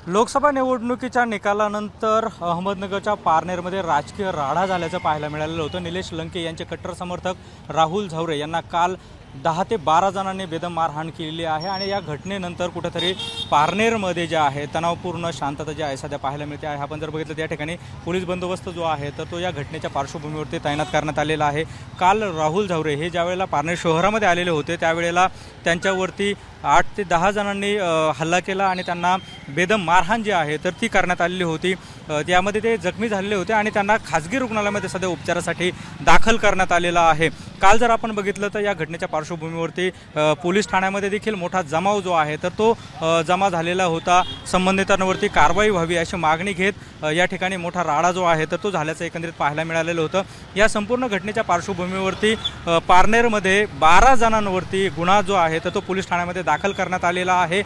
लोकसभा निवडणुकीच्या निकालानंतर अहमदनगरच्या पारनेरमध्ये राजकीय राडा झाल्याचं पाहायला मिळालेलं होतं। निलेश लंके यांचे कट्टर समर्थक राहुल झावरे यांना काल 10 ते 12 जणांनी बेदम मारहाण केलेली आहे आणि या घटनेनंतर कुठेतरी पारनेरमध्ये जे आहे तणावपूर्ण शांतता जी आहे सध्या पाहायला मिळते आहे। आपण जर बघितलं त्या ठिकाणी पोलीस बंदोबस्त जो आहे तर तो या घटनेच्या पार्श्वभूमीवरती तैनात करण्यात आलेला आहे। काल राहुल झावरे हे ज्यावेळेला पारनेर शहरामध्ये आलेले होते त्यावेळेला त्यांच्यावरती 8 ते 10 जणांनी हल्ला केला आणि त्यांना बेदम मारहाण जी आहे तर ती करण्यात आलेली होती। त्यामध्ये ते जखमी झालेले होते आणि त्यांना खासगी रुग्णालयामध्ये सध्या उपचारासाठी दाखल करण्यात आलेला आहे। काल जर आपण बघितलं तर या घटनेच्या पार्श्वभूमीवरती पोलीस ठाण्यामध्ये देखील मोठा जमाव जो आहे तर तो जमा झालेला होता। संबंधितांवरती कारवाई व्हावी अशी मागणी घेत या ठिकाणी मोठा राडा जो आहे तर तो झाल्याचं एकंदरीत पाहायला मिळालेलं होतं। या संपूर्ण घटनेच्या पार्श्वभूमीवरती पारनेरमध्ये 12 जणांवरती गुन्हा जो आहे तर तो पोलीस ठाण्यामध्ये दाखल करण्यात आलेला आहे।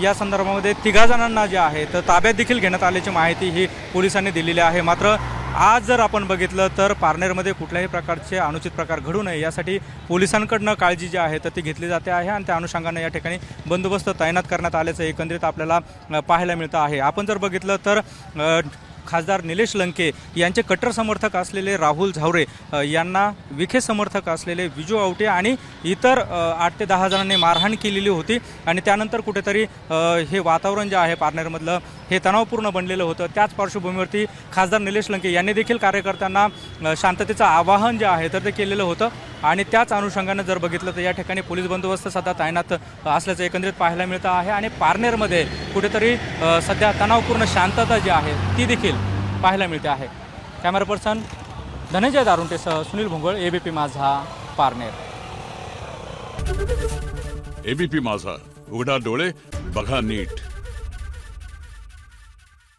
या संदर्भामध्ये 3 जणांना जे आहे तर ताब्यात देखील घेण्यात आल्याची माहिती ही पोलिसांनी दिलेली आहे। मात्र आज जर आपण बघितलं तर पारनेरमध्ये कुठल्याही प्रकारचे अनुचित प्रकार घडू नये यासाठी पोलिसांकडून काळजी जी आहे तर ती घेतली जाते आहे आणि त्या अनुषंगाने या ठिकाणी बंदोबस्त तैनात करण्यात आल्याचं एकंदरीत आपल्याला पाहायला मिळतं आहे। आपण जर बघितलं तर खासदार निलेश लंके यांचे कट्टर समर्थक असलेले राहुल झावरे यांना विखे समर्थक असलेले विजू आवटे आणि इतर 8 ते 10 जणांनी मारहाण केलेली होती आणि त्यानंतर कुठेतरी हे वातावरण जे आहे पारनेरमधलं हे तणावपूर्ण बनलेलं होतं। त्याच पार्श्वभूमीवरती खासदार निलेश लंके यांनी देखील कार्यकर्त्यांना शांततेचं आवाहन जे आहे तर ते केलेलं होतं आणि त्याच अनुषंगाने जर बघितलं तर या ठिकाणी पोलीस बंदोबस्त सध्या तैनात असल्याचं एकंदरीत पाहायला मिळतं आहे आणि पारनेरमध्ये कुठेतरी सध्या तणावपूर्ण शांतता जी आहे ती देखील पाहायला मिळते आहे। कॅमेरा पर्सन धनंजय दारुंटेसह सुनील भोंगळ, एबीपी माझा, पारनेर। एबीपी माझा, उघडा डोळे बघा नीट।